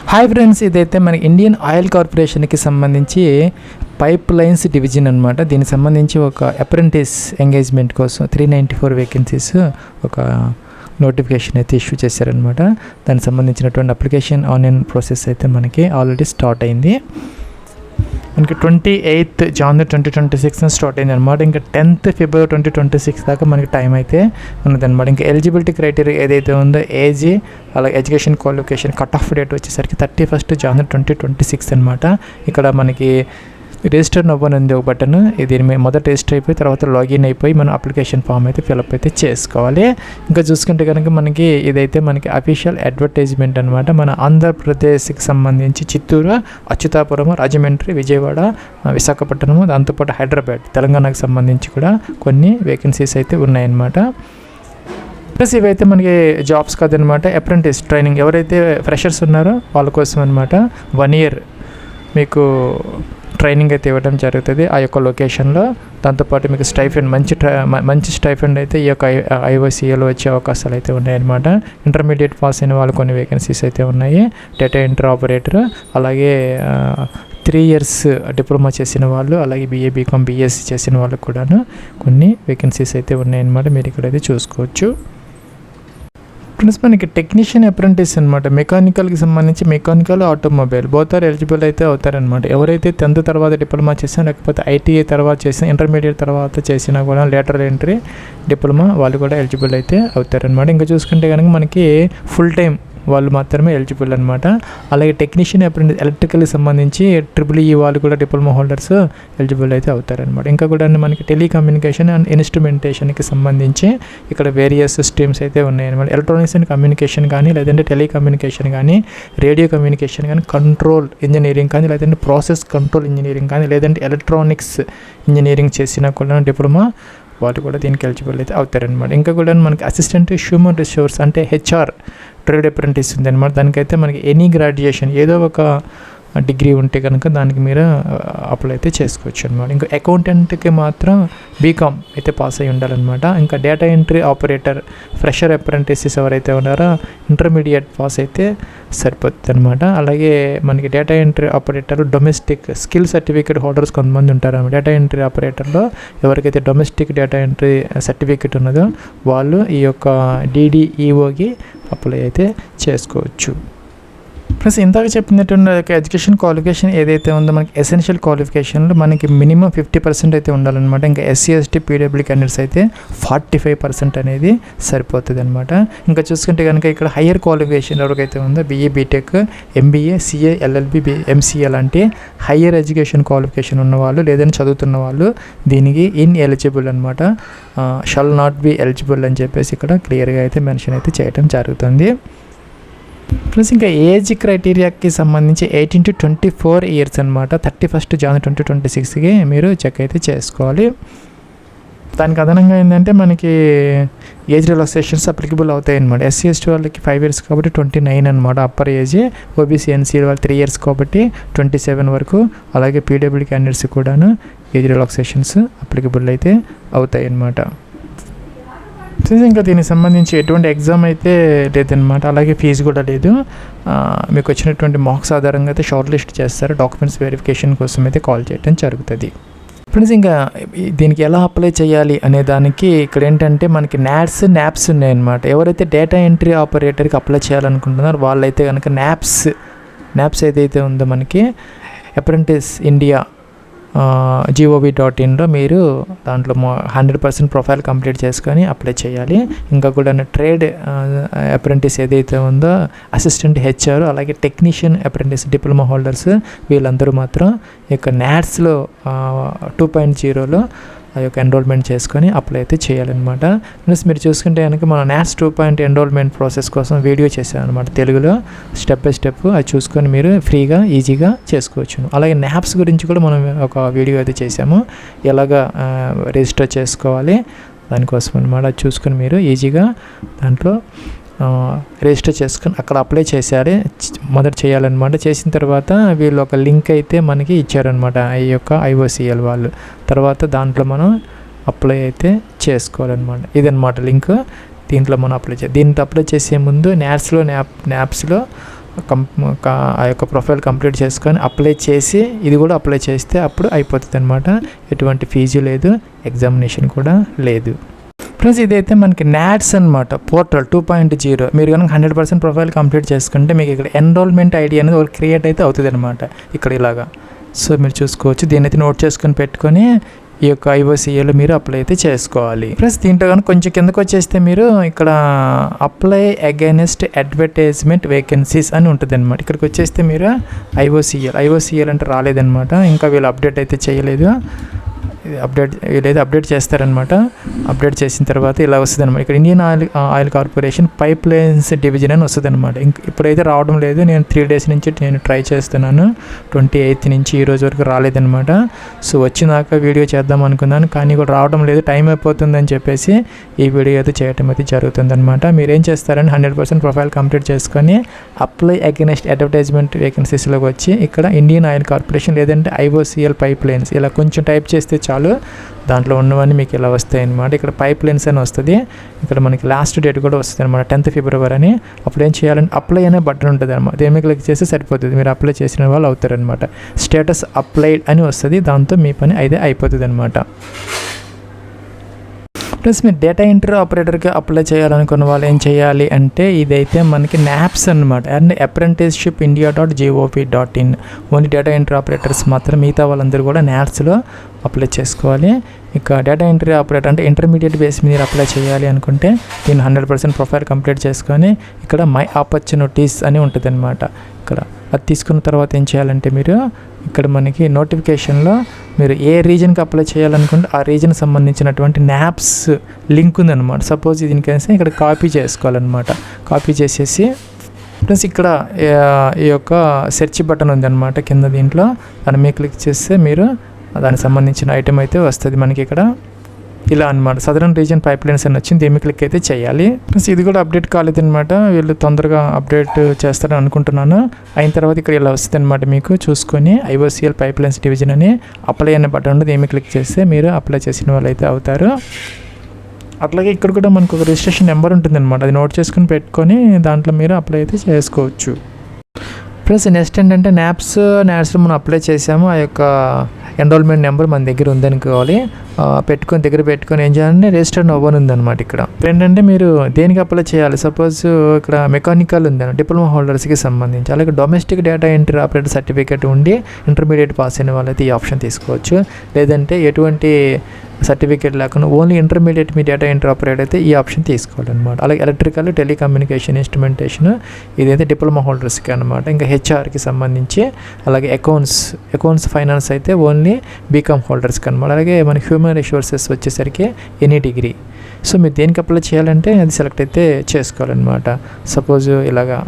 Hi friends, ఇదైతే మన Indian oil కార్పొరేషన్కి సంబంధించి పైప్ లైన్స్ డివిజన్ అనమాట. దీనికి సంబంధించి ఒక అప్రెంటిస్ ఎంగేజ్మెంట్ కోసం 394 వేకెన్సీస్ ఒక నోటిఫికేషన్ అయితే ఇష్యూ చేశారనమాట. దానికి సంబంధించినటువంటి అప్లికేషన్ ఆన్లైన్ ప్రాసెస్ అయితే మనకి ఆల్రెడీ స్టార్ట్ అయింది. మనకి 28 జనవరి 2026 స్టార్ట్ అయింది అనమాట. ఇంకా 10th ఫిబ్రవరి 2026 దాకా మనకి టైం అయితే ఉన్నదన్నమాట. ఇంకా ఎలిజిబిలిటీ క్రైటీరియా ఏదైతే ఉందో ఏజ్, అలాగే education qualification, cut off date వచ్చేసరికి 31 జనవరి 2026 అనమాట. ఇక్కడ మనకి రిజిస్టర్ నవ్వనుంది ఒక బటన్, దీని మీద మొదట రిజిస్టర్ అయిపోయి తర్వాత లాగిన్ అయిపోయి మనం అప్లికేషన్ ఫామ్ అయితే ఫిలప్ అయితే చేసుకోవాలి. ఇంకా చూసుకుంటే కనుక మనకి ఇదైతే మనకి అఫీషియల్ అడ్వర్టైజ్మెంట్ అనమాట. మన ఆంధ్రప్రదేశ్కి సంబంధించి చిత్తూరు, అచ్యుతాపురం, రాజమండ్రి, విజయవాడ, విశాఖపట్నము, దాంతోపాటు హైదరాబాద్, తెలంగాణకు సంబంధించి కూడా కొన్ని వేకెన్సీస్ అయితే ఉన్నాయన్నమాట. ప్లస్ ఇవైతే మనకి జాబ్స్ కాదనమాట, అప్రెంటిస్ ట్రైనింగ్ ఎవరైతే ఫ్రెషర్స్ ఉన్నారో వాళ్ళ కోసం అనమాట. 1 year మీకు ట్రైనింగ్ అయితే ఇవ్వడం జరుగుతుంది ఆ యొక్క లొకేషన్లో. దాంతోపాటు మీకు స్టైఫండ్, మంచి స్టైఫండ్ అయితే ఈ యొక్క ఐఓసీఏలో వచ్చే అవకాశాలు అయితే ఉన్నాయన్నమాట. ఇంటర్మీడియట్ పాస్ అయిన వాళ్ళు కొన్ని వేకెన్సీస్ అయితే ఉన్నాయి. డేటా ఎంట్రీ ఆపరేటర్, అలాగే 3 years డిప్లొమా చేసిన వాళ్ళు, అలాగే BA, BCom, BSc చేసిన వాళ్ళకు కూడాను కొన్ని వేకెన్సీస్ అయితే ఉన్నాయన్నమాట. మీరు ఇక్కడైతే చూసుకోవచ్చు. ప్లస్ మనకి టెక్నీషియన్ అప్రెంటిస్ అనమాట. మెకానికల్కి సంబంధించి mechanical, automobile both are eligible అయితే అవుతారనమాట. ఎవరైతే 10th తర్వాత డిప్లొమా చేసినా, లేకపోతే ITI తర్వాత చేసిన, ఇంటర్మీడియట్ తర్వాత చేసినా కూడా లేటరల్ ఎంట్రీ డిప్లొమా వాళ్ళు కూడా ఎలిజిబుల్ అయితే అవుతారనమాట. ఇంకా చూసుకుంటే కనుక మనకి ఫుల్ టైం వాళ్ళు మాత్రమే ఎలిజిబుల్ అనమాట. అలాగే టెక్నీషియన్ అప్రెంటిస్ ఎలక్ట్రికల్కి సంబంధించి EEE వాళ్ళు కూడా డిప్లొమా హోల్డర్స్ ఎలిజిబుల్ అయితే అవుతారనమాట. ఇంకా కూడా మనకి టెలికమ్యూనికేషన్ అండ్ ఇన్స్ట్రుమెంటేషన్కి సంబంధించి ఇక్కడ వేరియస్ స్ట్రీమ్స్ అయితే ఉన్నాయన్నమాట. ఎలక్ట్రానిక్స్ అండ్ కమ్యూనికేషన్ కానీ, లేదంటే టెలికమ్యూనికేషన్ కానీ, రేడియో కమ్యూనికేషన్ కానీ, కంట్రోల్ ఇంజనీరింగ్ కానీ, లేదంటే ప్రాసెస్ కంట్రోల్ ఇంజనీరింగ్ కానీ, లేదంటే ఎలక్ట్రానిక్స్ ఇంజనీరింగ్ చేసినా కూడా డిప్లొమా వాళ్ళు కూడా దీనికి ఎలిజిబుల్ అయితే అవుతారనమాట. ఇంకా కూడా మనకి అసిస్టెంట్ హ్యూమన్ రిసోర్స్ అంటే HR ట్రేడ్ అప్రెంటిస్ ఉంది అనమాట. దానికైతే మనకి ఎనీ గ్రాడ్యుయేషన్ ఏదో ఒక డిగ్రీ ఉంటే కనుక దానికి మీరు అప్లై అయితే చేసుకోవచ్చు అనమాట. ఇంకా అకౌంటెంట్కి మాత్రం BCom అయితే పాస్ అయి ఉండాలన్నమాట. ఇంకా data entry operator, fresher apprentices ఎవరైతే ఉన్నారో ఇంటర్మీడియట్ పాస్ అయితే సరిపోతుంది అనమాట. అలాగే మనకి data entry operator domestic skill certificate holders కొంతమంది ఉంటారు అన్నమాట. డేటా ఎంట్రీ ఆపరేటర్లో ఎవరికైతే డొమెస్టిక్ డేటా ఎంట్రీ సర్టిఫికేట్ ఉన్నదో వాళ్ళు ఈ యొక్క DDEOకి అప్లై అయితే చేసుకోవచ్చు. ప్లస్ ఇందాక చెప్పినటువంటి ఎడ్యుకేషన్ క్వాలిఫికేషన్ ఏదైతే ఉందో మనకి ఎసెన్షియల్ క్వాలిఫికేషన్లో మనకి మినిమం 50% అయితే ఉండాలన్నమాట. ఇంకా SC ST PWD క్యాండిడేట్స్ అయితే 45% అనేది సరిపోతుంది అనమాట. ఇంకా చూసుకుంటే కనుక ఇక్కడ హయ్యర్ క్వాలిఫికేషన్ ఎవరికైతే ఉందో BA, BTech, MBA, CA, LLB, MCA లాంటి హయ్యర్ ఎడ్యుకేషన్ క్వాలిఫికేషన్ ఉన్నవాళ్ళు లేదని చదువుతున్న వాళ్ళు దీనికి ఎలిజిబుల్ అనమాట. షల్ నాట్ బి ఎలిజిబుల్ అని చెప్పేసి ఇక్కడ క్లియర్గా అయితే మెన్షన్ అయితే చేయడం జరుగుతుంది. ప్లస్ ఇంకా ఏజ్ క్రైటీరియాకి సంబంధించి 18 to 24 years అనమాట. 31 జనవరి 2026కి మీరు చెక్ అయితే చేసుకోవాలి. దానికి అదనంగా ఏంటంటే మనకి ఏజ్ రిలాక్సేషన్స్ అప్లికబుల్ అవుతాయి అనమాట. SC ST వాళ్ళకి 5 years కాబట్టి 29 అనమాట అప్పర్ ఏజ్. OBC NC వాళ్ళు 3 years కాబట్టి 27 వరకు. అలాగే PWD క్యాండిడేట్స్ కూడాను ఏజ్ రిలాక్సేషన్స్ అప్లికబుల్ అయితే అవుతాయి అన్నమాట. ఇంకా దీనికి సంబంధించి ఎటువంటి ఎగ్జామ్ అయితే లేదనమాట. అలాగే ఫీజు కూడా లేదు. మీకు వచ్చినటువంటి మార్క్స్ ఆధారంగా అయితే షార్ట్ లిస్ట్ చేస్తారు. డాక్యుమెంట్స్ వెరిఫికేషన్ కోసం అయితే కాల్ చేయడం జరుగుతుంది. ఫ్రెండ్స్, ఇంకా దీనికి ఎలా అప్లై చేయాలి అనే దానికి ఇక్కడ ఏంటంటే మనకి NAPS ఉన్నాయన్నమాట. ఎవరైతే డేటా ఎంట్రీ ఆపరేటర్కి అప్లై చేయాలనుకుంటున్నారో వాళ్ళైతే కనుక NAPS ఏదైతే ఉందో మనకి అప్రెంటిస్ ఇండియా gov.inలో మీరు దాంట్లో 100% ప్రొఫైల్ కంప్లీట్ చేసుకొని అప్లై చేయాలి. ఇంకా కూడా ట్రేడ్ అప్రెంటిస్ ఏదైతే ఉందో అసిస్టెంట్ HR, అలాగే టెక్నీషియన్ అప్రెంటిస్ డిప్లొమా హోల్డర్స్ వీళ్ళందరూ మాత్రం ఇక NATSలో 2.0లో ఆ యొక్క ఎన్రోల్మెంట్ చేసుకొని అప్లై అయితే చేయాలన్నమాట. ప్లస్ మీరు చూసుకుంటే కనుక మన NATS 2.0 ఎన్రోల్మెంట్ ప్రాసెస్ కోసం వీడియో చేశాను అనమాట తెలుగులో, స్టెప్ బై స్టెప్. అది చూసుకొని మీరు ఫ్రీగా ఈజీగా చేసుకోవచ్చు. అలాగే NAPS గురించి కూడా మనం ఒక వీడియో అయితే చేసాము, ఎలాగా రిజిస్టర్ చేసుకోవాలి దానికోసం అనమాట. అది చూసుకొని మీరు ఈజీగా దాంట్లో రిజిస్టర్ చేసుకొని అక్కడ అప్లై చేసేయాలి, మొదట చేయాలన్నమాట. చేసిన తర్వాత వీళ్ళు ఒక లింక్ అయితే మనకి ఇచ్చారనమాట ఈ యొక్క IOCL వాళ్ళు. తర్వాత దాంట్లో మనం అప్లై అయితే చేసుకోవాలన్నమాట. ఇదన్నమాట లింక్. దీంట్లో మనం అప్లై దీంట్లో అప్లై చేసే ముందు NAPSలో ఆ యొక్క ప్రొఫైల్ కంప్లీట్ చేసుకొని అప్లై చేసి ఇది కూడా అప్లై చేస్తే అప్పుడు అయిపోతుంది అనమాట. ఎటువంటి ఫీజు లేదు, ఎగ్జామినేషన్ కూడా లేదు. ప్లస్ ఇదైతే మనకి నాట్స్ అనమాట, పోర్టల్ 2.0. మీరు కనుక 100% ప్రొఫైల్ కంప్లీట్ చేసుకుంటే మీకు ఇక్కడ ఎన్రోల్మెంట్ ఐడి అనేది ఒక క్రియేట్ అయితే అవుతుంది అనమాట ఇక్కడ ఇలాగా. సో మీరు చూసుకోవచ్చు, దీని అయితే నోట్ చేసుకొని పెట్టుకొని ఈ యొక్క IOCAలో మీరు అప్లై అయితే చేసుకోవాలి. ప్లస్ దీంట్లో కనుక కొంచెం కిందకు వచ్చేస్తే మీరు ఇక్కడ అప్లై అగైనెస్ట్ అడ్వర్టైజ్మెంట్ వేకెన్సీస్ అని ఉంటుంది అనమాట. ఇక్కడికి వచ్చేస్తే మీరు IOCL అంటే రాలేదనమాట, ఇంకా వీళ్ళు అప్డేట్ అయితే చేయలేదు. వీళ్ళైతే అప్డేట్ చేస్తారనమాట. అప్డేట్ చేసిన తర్వాత ఇలా వస్తుంది అనమాట. ఇక్కడ Indian oil corporation pipe lines division అని వస్తుంది అనమాట. ఇప్పుడైతే రావడం లేదు, నేను 3 days నుంచి నేను ట్రై చేస్తున్నాను. 28th నుంచి ఈ రోజు వరకు రాలేదనమాట. సో వచ్చినాక వీడియో చేద్దాం అనుకున్నాను, కానీ కూడా రావడం లేదు, టైం అయిపోతుందని చెప్పేసి ఈ వీడియో అయితే చేయడం అయితే జరుగుతుంది అనమాట. మీరు ఏం చేస్తారని 100% ప్రొఫైల్ కంప్లీట్ చేసుకొని అప్లై అగైనెస్ట్ అడ్వర్టైజ్మెంట్ వేకెన్సీస్లోకి వచ్చి ఇక్కడ ఇండియన్ ఆయిల్ కార్పొరేషన్ లేదంటే IOCL పైప్ లైన్స్ ఇలా కొంచెం టైప్ చేస్తే చాలు, దాంట్లో ఉన్నవన్నీ మీకు ఇలా వస్తాయి అనమాట. ఇక్కడ పైప్ లైన్స్ అని వస్తుంది, ఇక్కడ మనకి లాస్ట్ డేట్ కూడా వస్తుంది అనమాట, 10th February అని. అప్పుడు ఏం చేయాలంటే అప్లై అనే బటన్ ఉంటుంది అనమాట, దేని మీద క్లిక్ చేస్తే సరిపోతుంది, మీరు అప్లై చేసిన వాళ్ళు అవుతారనమాట. స్టేటస్ అప్లైడ్ అని వస్తుంది, దాంతో మీ పని అయితే అయిపోతుంది అనమాట. ప్లస్ మీరు డేటా ఎంట్రీ ఆపరేటర్కి అప్లై చేయాలనుకున్న వాళ్ళు ఏం చేయాలి అంటే ఇదైతే మనకి NAPS అనమాట, and apprenticeshipindia.gov.in. Only data entry operators మాత్రం, మిగతా వాళ్ళందరూ కూడా NAPSలో అప్లై చేసుకోవాలి. ఇక డేటా ఎంట్రీ ఆపరేటర్ అంటే ఇంటర్మీడియట్ బేస్ మీరు అప్లై చేయాలి అనుకుంటే దీన్ని 100% ప్రొఫైల్ కంప్లీట్ చేసుకొని ఇక్కడ మై ఆపర్చునిటీస్ అని ఉంటుంది అనమాట. ఇక్కడ అది తీసుకున్న తర్వాత ఏం చేయాలంటే మీరు ఇక్కడ మనకి నోటిఫికేషన్లో మీరు ఏ రీజన్కి అప్లై చేయాలనుకుంటే ఆ రీజన్కి సంబంధించినటువంటి NAPS లింక్ ఉందన్నమాట. సపోజ్ దీనికైనా ఇక్కడ కాపీ చేసుకోవాలన్నమాట. కాపీ చేసేసి ప్లస్ ఇక్కడ ఈ యొక్క సెర్చ్ బటన్ ఉందన్నమాట కింద, దీంట్లో దాని మీద క్లిక్ చేస్తే మీరు దానికి సంబంధించిన ఐటెం అయితే వస్తుంది మనకి ఇక్కడ ఇలా అనమాట. సదరన్ రీజన్ పైప్ లైన్స్ అని వచ్చింది, దీన్ని క్లిక్ అయితే చేయాలి. ప్లస్ ఇది కూడా అప్డేట్ కాలేదన్నమాట, వీళ్ళు తొందరగా అప్డేట్ చేస్తారని అనుకుంటున్నాను. అయిన తర్వాత ఇక్కడ ఇలా వస్తుంది అనమాట, మీకు చూసుకొని IOCL పైప్ లైన్స్ డివిజన్ అని అప్లై అనే బటన్ ఉంది, దీన్ని క్లిక్ చేస్తే మీరు అప్లై చేసిన వాళ్ళు అయితే అవుతారు. అట్లాగే ఇక్కడ కూడా మనకు ఒక రిజిస్ట్రేషన్ నెంబర్ ఉంటుంది అనమాట, అది నోట్ చేసుకుని పెట్టుకొని దాంట్లో మీరు అప్లై అయితే చేసుకోవచ్చు. ప్లస్ నెక్స్ట్ ఏంటంటే NAPSలో మనం అప్లై చేసాము, ఆ యొక్క ఎన్రోల్మెంట్ నెంబర్ మన దగ్గర ఉందనుకోవాలి, దగ్గర పెట్టుకొని ఏం చేయాలంటే రిజిస్టర్ అవ్వని ఉందన్నమాట. ఇక్కడ ఏంటంటే మీరు దేనికి అప్లై చేయాలి, సపోజ్ ఇక్కడ మెకానికల్ ఉందని డిప్లొమా హోల్డర్స్కి సంబంధించి, అలాగే domestic data entry operator certificate ఉండి ఇంటర్మీడియట్ పాస్ అయిన వాళ్ళైతే ఈ ఆప్షన్ తీసుకోవచ్చు. లేదంటే ఎటువంటి సర్టిఫికేట్ లేకుండా ఓన్లీ ఇంటర్మీడియట్ మీ డేటా ఎంట్రీ ఆపరేటర్ అయితే ఈ ఆప్షన్ తీసుకోవాలన్నమాట. అలాగే ఎలక్ట్రికల్, టెలికమ్యూనికేషన్, ఇన్స్ట్రుమెంటేషన్ ఇదైతే డిప్లొమా హోల్డర్స్కి అనమాట. ఇంకా HR సంబంధించి, అలాగే అకౌంట్స్ ఫైనాన్స్ అయితే ఓన్లీ BCom హోల్డర్స్కి అనమాట. అలాగే మన హ్యూమన్ రిసోర్సెస్ వచ్చేసరికి ఎనీ డిగ్రీ. సో మీరు దేనికి అప్లై చేయాలంటే అది సెలెక్ట్ అయితే చేసుకోవాలన్నమాట. సపోజ్ ఇలాగా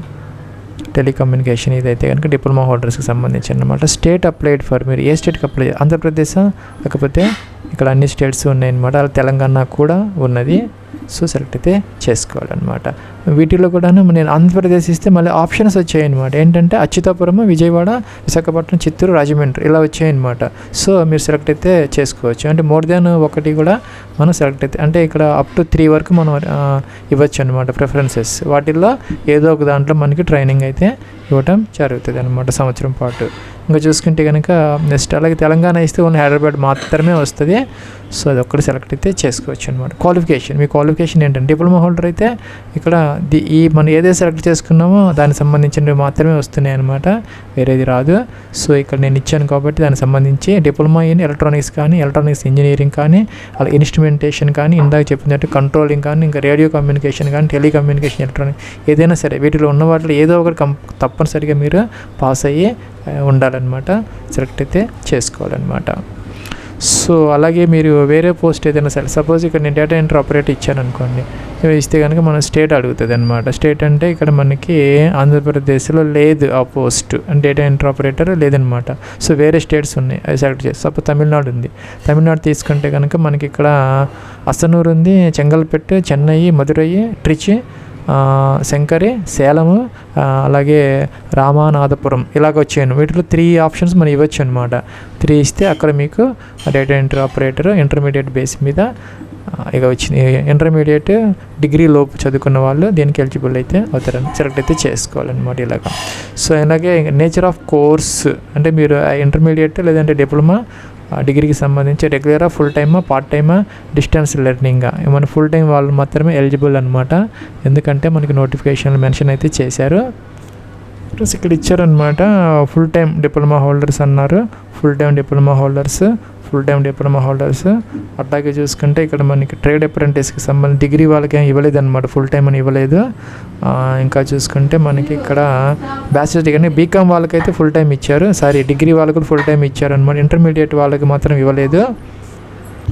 టెలికమ్యూనికేషన్ ఇదైతే కనుక డిప్లొమా హోల్డర్స్కి సంబంధించి అనమాట. స్టేట్ అప్లైడ్ ఫర్, మీరు ఏ స్టేట్కి అప్లై, ఆంధ్రప్రదేశ్ లేకపోతే ఇక్కడ అన్ని స్టేట్స్ ఉన్నాయన్నమాట, అలా తెలంగాణ కూడా ఉన్నది. సో సెలెక్ట్ అయితే చేసుకోవాలన్నమాట. వీటిలో కూడా నేను ఆంధ్రప్రదేశ్ ఇస్తే మళ్ళీ ఆప్షన్స్ వచ్చాయన్నమాట. ఏంటంటే అచ్యుతాపురం, విజయవాడ, విశాఖపట్నం, చిత్తూరు, రాజమండ్రి ఇలా వచ్చాయన్నమాట. సో మీరు సెలెక్ట్ అయితే చేసుకోవచ్చు. అంటే మోర్ దాన్ ఒకటి కూడా మనం సెలెక్ట్ అయితే, అంటే ఇక్కడ up to 3 వరకు మనం ఇవ్వచ్చు అనమాట ప్రిఫరెన్సెస్. వాటిల్లో ఏదో ఒక దాంట్లో మనకి ట్రైనింగ్ అయితే ఇవ్వటం జరుగుతుంది అనమాట సంవత్సరం పాటు. ఇంకా చూసుకుంటే కనుక నెక్స్ట్ అలాగే తెలంగాణ ఇస్తే ఓన్లీ హైదరాబాద్ మాత్రమే వస్తుంది. సో అది ఒక్కటి సెలెక్ట్ అయితే చేసుకోవచ్చు అనమాట. క్వాలిఫికేషన్, మీ క్వాలిఫికేషన్ ఏంటంటే డిప్లొమా హోల్డర్ అయితే ఇక్కడ మనం ఏదైతే సెలెక్ట్ చేసుకున్నామో దానికి సంబంధించినవి మాత్రమే వస్తున్నాయి అనమాట, వేరేది రాదు. సో ఇక్కడ నేను ఇచ్చాను కాబట్టి దానికి సంబంధించి డిప్లొమా ఇన్ ఎలక్ట్రానిక్స్ కానీ, ఎలక్ట్రానిక్స్ ఇంజనీరింగ్ కానీ, అలా ఇన్స్ట్రుమెంటేషన్ కానీ, ఇందాక చెప్పినట్టు కంట్రోలింగ్ కానీ, ఇంకా రేడియో కమ్యూనికేషన్ కానీ, టెలికమ్యూనికేషన్, ఎలక్ట్రానిక్ ఏదైనా సరే వీటిలో ఉన్న వాటిలో ఏదో ఒకటి తప్పనిసరిగా మీరు పాస్ అయ్యి ఉండాలన్నమాట, సెలెక్ట్ అయితే చేసుకోవాలన్నమాట. సో అలాగే మీరు వేరే పోస్ట్ ఏదైనా సరే, సపోజ్ ఇక్కడ నేను డేటా ఎంట్రీ ఆపరేటర్ ఇచ్చాను అనుకోండి, ఇస్తే కనుక మన స్టేట్ అడుగుతుంది అనమాట. స్టేట్ అంటే ఇక్కడ మనకి ఆంధ్రప్రదేశ్లో లేదు ఆ పోస్ట్, డేటా ఎంట్రీ ఆపరేటర్ లేదనమాట. సో వేరే స్టేట్స్ ఉన్నాయి, అవి సెలెక్ట్ చేసి, సపోజ్ తమిళనాడు ఉంది, తమిళనాడు తీసుకుంటే కనుక మనకి ఇక్కడ అసనూరు ఉంది, చెంగల్పెట్టు, చెన్నై, మదురై, ట్రిచి, శంకరి, సేలము, అలాగే రామానాథపురం ఇలాగ వచ్చాను. వీటిలో 3 ఆప్షన్స్ మనం ఇవ్వచ్చు అనమాట. 3 ఇస్తే అక్కడ మీకు data entry operator intermediate base మీద ఇక వచ్చింది ఇంటర్మీడియట్ డిగ్రీ లోపు చదువుకున్న వాళ్ళు దీనికి ఎలిజిబుల్ అయితే అవుతారని సెలెక్ట్ అయితే చేసుకోవాలన్నమాట ఇలాగ. సో అలాగే నేచర్ ఆఫ్ కోర్స్ అంటే మీరు ఇంటర్మీడియట్ లేదంటే డిప్లొమా డిగ్రీకి సంబంధించి రెగ్యులరా ఫుల్ టైమా పార్ట్ టైమా డిస్టెన్స్ లెర్నింగ్ మన ఫుల్ టైం వాళ్ళు మాత్రమే ఎలిజిబుల్ అనమాట. ఎందుకంటే మనకి నోటిఫికేషన్లు మెన్షన్ అయితే చేశారు. ప్లస్ ఇక్కడ ఇచ్చారనమాట ఫుల్ టైం డిప్లొమా హోల్డర్స్ అన్నారు. ఫుల్ టైం డిప్లొమా హోల్డర్స్ అట్లాగే చూసుకుంటే ఇక్కడ మనకి ట్రేడ్ అప్రెంటిస్కి సంబంధించి డిగ్రీ వాళ్ళకి ఏం ఇవ్వలేదు అనమాట, ఫుల్ టైం అని ఇవ్వలేదు. ఇంకా చూసుకుంటే మనకి ఇక్కడ బ్యాచిలర్ డిగ్రీ బీకామ్ వాళ్ళకైతే ఫుల్ టైం ఇచ్చారు, డిగ్రీ వాళ్ళకు ఫుల్ టైం ఇచ్చారు అనమాట. ఇంటర్మీడియట్ వాళ్ళకి మాత్రం ఇవ్వలేదు.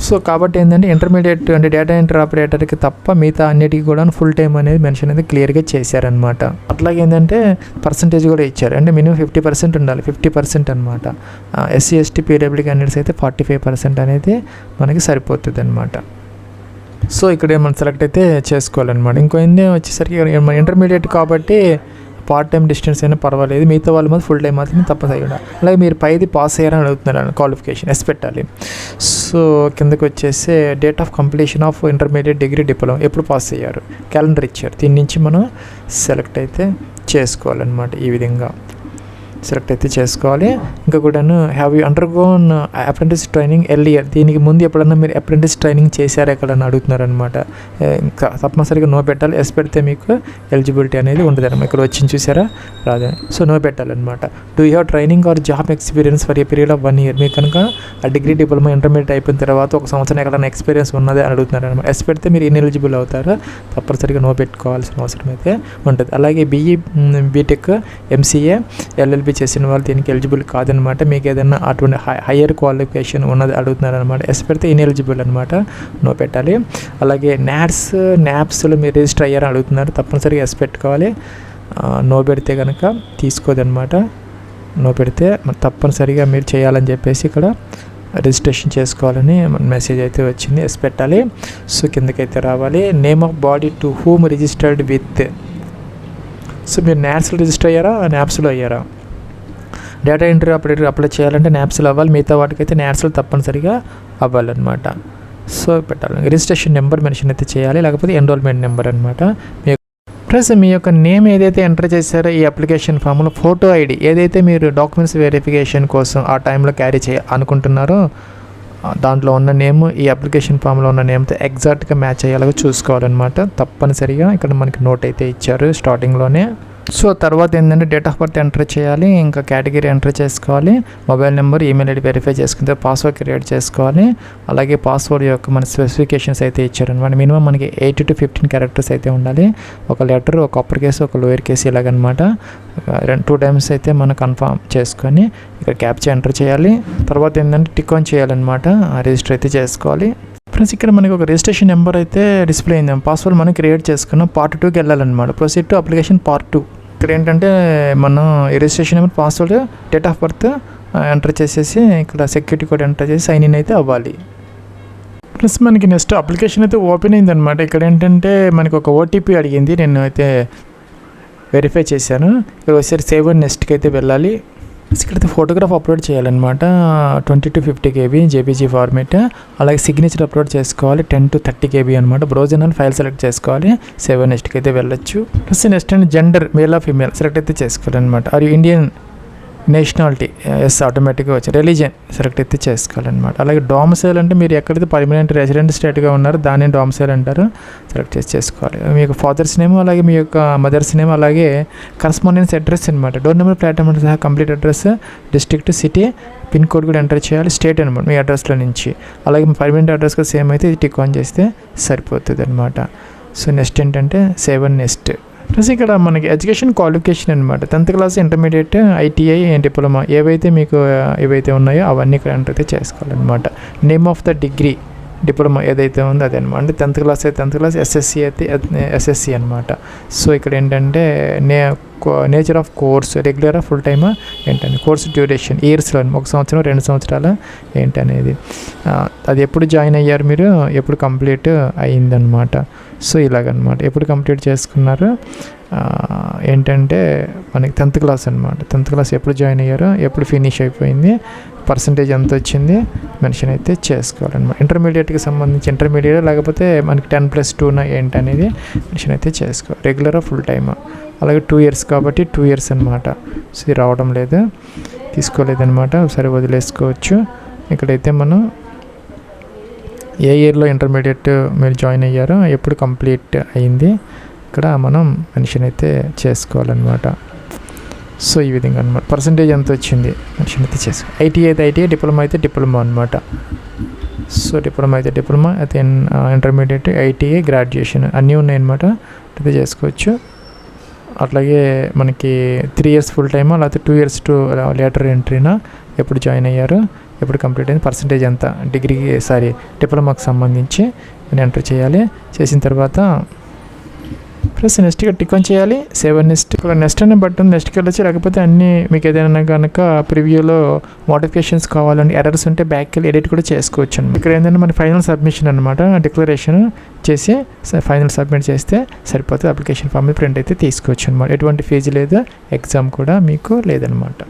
సో కాబట్టి ఏంటంటే ఇంటర్మీడియట్ అంటే డేటా ఎంట్రీ ఆపరేటర్కి తప్ప మిగతా అన్నిటికీ కూడా ఫుల్ టైం అనేది మెన్షన్ అనేది క్లియర్గా చేశారనమాట. అట్లాగే ఏంటంటే పర్సంటేజ్ కూడా ఇచ్చారు, అంటే మినిమం 50% ఉండాలి, 50% అనమాట. ఎస్సీ ఎస్టీ పీడబ్ల్యూ క్యాండిడేట్స్ అయితే 45% అనేది మనకి సరిపోతుంది అనమాట. సో ఇక్కడ మనం సెలెక్ట్ అయితే చేసుకోవాలన్నమాట. ఇంకో ఏంది వచ్చేసరికి మన ఇంటర్మీడియట్ కాబట్టి పార్ట్ టైం డిస్టెన్స్ అయినా పర్వాలేదు, మిగతా వాళ్ళు మాత్రం ఫుల్ టైం మాత్రమే తప్పనిసరి ఉండాలి. అలాగే మీరు పైది పాస్ అయ్యారని అడుగుతున్నారు, క్వాలిఫికేషన్ ఎస్ పెట్టాలి. సో కిందకి వచ్చేసి date of completion of intermediate degree diploma ఎప్పుడు పాస్ అయ్యారు క్యాలెండర్ ఇచ్చారు, దీని నుంచి మనం సెలెక్ట్ అయితే చేసుకోవాలన్నమాట. ఈ విధంగా సెలెక్ట్ అయితే చేసుకోవాలి. ఇంకా కూడాను have you undergone apprentice training earlier, దీనికి ముందు ఎప్పుడన్నా మీరు అప్రెంటిస్ ట్రైనింగ్ చేశారా ఎక్కడన్నా అడుగుతున్నారనమాట. ఇంకా తప్పనిసరిగా నో పెట్టాలి, ఎస్ పెడితే మీకు ఎలిజిబిలిటీ అనేది ఉంటుంది అనమాట. ఇక్కడ వచ్చి చూసారా రాదు, సో నో పెట్టాలన్నమాట. Do you have training or job experience for a period of 1 year, మీకు కనుక ఆ డిగ్రీ డిప్లొమా ఇంటర్మీడియట్ అయిపోయిన తర్వాత 1 సంవత్సరం ఎక్కడైనా ఎక్స్పీరియన్స్ ఉన్నదే అని అడుగుతున్నారు అనమాట. ఎస్ పెడితే మీరు ఇన్ఎలిజిబుల్ అవుతారు, తప్పనిసరిగా నో పెట్టుకోవాల్సిన అవసరం అయితే ఉంటుంది. అలాగే బీఈ బీటెక్ ఎంసీఏ ఎల్ఎల్బి చేసిన వాళ్ళు దీనికి ఎలిజిబుల్ కాదనమాట. మీకు ఏదైనా అటువంటి హయ్యర్ క్వాలిఫికేషన్ ఉన్నది అడుగుతున్నారనమాట. ఎస్ పెడితే ఇన్ఎలిజిబుల్ అనమాట, నో పెట్టాలి. అలాగే న్యాప్స్లో మీరు రిజిస్టర్ అయ్యారని అడుగుతున్నారు, తప్పనిసరిగా ఎస్ పెట్టుకోవాలి. నో పెడితే కనుక తీసుకోదనమాట. నో పెడితే తప్పనిసరిగా మీరు చేయాలని చెప్పేసి ఇక్కడ రిజిస్ట్రేషన్ చేసుకోవాలని మెసేజ్ అయితే వచ్చింది, ఎస్ పెట్టాలి. సో కిందకైతే రావాలి. Name of body to whom registered with, so మీరు న్యాప్స్లో రిజిస్టర్ అయ్యారా న్యాప్స్లో అయ్యారా? డేటా ఎంట్రీ ఆపరేటర్ అప్లై చేయాలంటే న్యాప్స్లో అవ్వాలి, మిగతా వాటికైతే న్యాప్స్లో తప్పనిసరిగా అవ్వాలన్నమాట. సో పెట్టాలి. రిజిస్ట్రేషన్ నెంబర్ మెన్షన్ అయితే చేయాలి, లేకపోతే ఎన్రోల్మెంట్ నెంబర్ అనమాట. ప్లస్ మీ యొక్క నేమ్ ఏదైతే ఎంటర్ చేశారో ఈ అప్లికేషన్ ఫామ్లో ఫోటో ఐడి ఏదైతే మీరు డాక్యుమెంట్స్ వెరిఫికేషన్ కోసం ఆ టైంలో క్యారీ అనుకుంటున్నారో దాంట్లో ఉన్న నేమ్ ఈ అప్లికేషన్ ఫామ్లో ఉన్న నేమ్తో ఎగ్జాక్ట్గా మ్యాచ్ అయ్యేలాగా చూసుకోవాలన్నమాట. తప్పనిసరిగా ఇక్కడ మనకి నోట్ అయితే ఇచ్చారు స్టార్టింగ్లోనే. సో తర్వాత ఏంటంటే డేట్ ఆఫ్ బర్త్ ఎంటర్ చేయాలి, ఇంకా కేటగిరీ ఎంటర్ చేసుకోవాలి, mobile number email ID verify చేసుకుంటే పాస్వర్డ్ క్రియేట్ చేసుకోవాలి. అలాగే పాస్వర్డ్ యొక్క మన స్పెసిఫికేషన్స్ అయితే ఇచ్చారనమాట. మినిమం మనకి 8 to 15 క్యారెక్టర్స్ అయితే ఉండాలి, ఒక లెటర్, ఒక అప్పర్ కేసు, ఒక లోయర్ కేసు ఇలాగనమాట. 2 times అయితే మనం కన్ఫర్మ్ చేసుకొని ఇక్కడ క్యాప్చా ఎంటర్ చేయాలి. తర్వాత ఏంటంటే టిక్ ఆన్ చేయాలన్నమాట, రిజిస్టర్ అయితే చేసుకోవాలి. ఫ్రెండ్స్ ఇక్కడ మనకి ఒక రిజిస్ట్రేషన్ నెంబర్ అయితే డిస్ప్లే అయింది, పాస్వర్డ్ మనం క్రియేట్ చేసుకున్నాం. పార్ట్ 2కి వెళ్ళాలన్నమాట. Proceed to application part 2. ఇక్కడ ఏంటంటే మనం registration number, password, date of birth enter చేసేసి ఇక్కడ సెక్యూరిటీ కోడ్ ఎంటర్ చేసి సైన్ ఇన్ అయితే అవ్వాలి. ప్లస్ మనకి నెక్స్ట్ అప్లికేషన్ అయితే ఓపెన్ అయిందనమాట. ఇక్కడ ఏంటంటే మనకి ఒక ఓటీపీ అడిగింది, నేను అయితే వెరిఫై చేశాను. ఇక్కడ వచ్చేసరి సేవ్ అండ్ నెక్స్ట్కి అయితే వెళ్ళాలి. ఇక్కడైతే ఫోటోగ్రాఫ్ అప్లోడ్ చేయాలన్నమాట, 20 to 50 KB జేపీజీ ఫార్మేట్. అలాగే సిగ్నేచర్ అప్లోడ్ చేసుకోవాలి, 10 to 30 KB అనమాట. బ్రౌజర్ అని ఫైల్ సెలెక్ట్ చేసుకోవాలి, సేవ్ నెక్స్ట్కి అయితే వెళ్ళొచ్చు. Plus next and gender male or female select అయితే చేసుకోవాలన్నమాట. అది ఇండియన్ నేషనాలిటీ ఎస్ ఆటోమేటిక్గా వచ్చి రిలీజియన్ సెలెక్ట్ అయితే చేసుకోవాలన్నమాట. అలాగే డొమిసైల్ అంటే మీరు ఎక్కడైతే పర్మనెంట్ రెసిడెంట్ స్టేట్గా ఉన్నారో దాన్ని డొమిసైల్ అంటారు, సెలెక్ట్ చేసి చేసుకోవాలి. మీ యొక్క ఫాదర్స్ నేమ్, అలాగే మీ యొక్క మదర్స్ నేమ్, అలాగే కరస్పాండెన్స్ అడ్రస్ అనమాట. డోర్ నెంబర్, ఫ్లాట్ నెంబర్ సహా complete address, district, city, pin code కూడా ఎంటర్ చేయాలి, స్టేట్ అనమాట మీ అడ్రస్లో నుంచి. అలాగే మీ పర్మనెంట్ అడ్రస్గా సేమ్ అయితే టిక్ ఆన్ చేస్తే సరిపోతుంది అనమాట. సో నెక్స్ట్ ఏంటంటే సేవ్ అండ్ నెక్స్ట్. ప్లస్ ఇక్కడ మనకి ఎడ్యుకేషన్ క్వాలిఫికేషన్ అనమాట. 10th class, intermediate, ITI, diploma ఏవైతే మీకు ఏవైతే ఉన్నాయో అవన్నీ ఇక్కడ ఎంటర్ అయితే చేసుకోవాలన్నమాట. Name of the degree diploma ఏదైతే ఉందో అదే అనమాట. అంటే 10th class అయితే 10th class, ఎస్ఎస్సి అయితే ఎస్ఎస్సి అనమాట. సో ఇక్కడ ఏంటంటే నేచర్ ఆఫ్ కోర్స్ రెగ్యులరా ఫుల్ టైమా ఏంటంటే కోర్స్ డ్యూరేషన్ ఇయర్స్లో 1 సంవత్సరం 2 సంవత్సరాల ఏంటనేది, అది ఎప్పుడు జాయిన్ అయ్యారు మీరు, ఎప్పుడు కంప్లీట్ అయ్యిందనమాట. సో ఇలాగనమాట ఎప్పుడు కంప్లీట్ చేసుకున్నారు ఏంటంటే మనకి 10th క్లాస్ అనమాట. 10th క్లాస్ ఎప్పుడు జాయిన్ అయ్యారో, ఎప్పుడు ఫినిష్ అయిపోయింది, పర్సంటేజ్ ఎంత వచ్చింది మెన్షన్ అయితే చేసుకోవాలన్నమాట. ఇంటర్మీడియట్కి సంబంధించి ఇంటర్మీడియట్ లేకపోతే మనకి 10+2 ఏంటనేది మెన్షన్ అయితే చేసుకోవాలి. రెగ్యులరా ఫుల్ టైమా, అలాగే 2 years కాబట్టి 2 years అనమాట. సో ఇది రావడం లేదు, తీసుకోలేదన్నమాట, సరే వదిలేసుకోవచ్చు. ఇక్కడైతే మనం ఏ ఇయర్లో ఇంటర్మీడియట్ మీరు జాయిన్ అయ్యారో, ఎప్పుడు కంప్లీట్ అయింది ఇక్కడ మనం మెన్షన్ అయితే చేసుకోవాలన్నమాట. సో ఈ విధంగా అనమాట. పర్సంటేజ్ ఎంత వచ్చింది మెన్షన్ అయితే చేసుకోవాలి. ఐటీఐ, డిప్లొమా అయితే డిప్లొమా అనమాట. సో డిప్లొమా అయితే డిప్లొమా, అయితే ఇంటర్మీడియట్, ఐటీఐ, గ్రాడ్యుయేషన్ అన్నీ ఉన్నాయన్నమాట. అయితే చేసుకోవచ్చు. అట్లాగే మనకి 3 years ఫుల్ టైమా లేకపోతే 2 years టు లేటర్ ఎంట్రీనా, ఎప్పుడు జాయిన్ అయ్యారు, ఎప్పుడు కంప్లీట్ అయింది, పర్సంటేజ్ ఎంత డిప్లొమాకి సంబంధించి నేను ఎంటర్ చేయాలి. చేసిన తర్వాత ప్లస్ నెక్స్ట్గా టిక్ ఆన్ చేయాలి. సేవ్ నెక్స్ట్, ఇక్కడ నెక్స్ట్ అనే బటన్, నెక్స్ట్కి వెళ్ళచ్చు. లేకపోతే అన్నీ మీకు ఏదైనా కనుక ప్రివ్యూలో మోడిఫికేషన్స్ కావాలంటే, ఎర్రర్స్ ఉంటే బ్యాక్కి వెళ్ళి ఎడిట్ కూడా చేసుకోవచ్చు అనమాట. ఇక్కడ ఏంటంటే మన ఫైనల్ సబ్మిషన్ అనమాట, డిక్లరేషన్ చేసి ఫైనల్ సబ్మిట్ చేస్తే సరిపోతుంది. అప్లికేషన్ ఫామ్ ప్రింట్ అయితే తీసుకోవచ్చు అనమాట. ఎటువంటి ఫీజు లేదు, ఎగ్జామ్ కూడా మీకు లేదనమాట.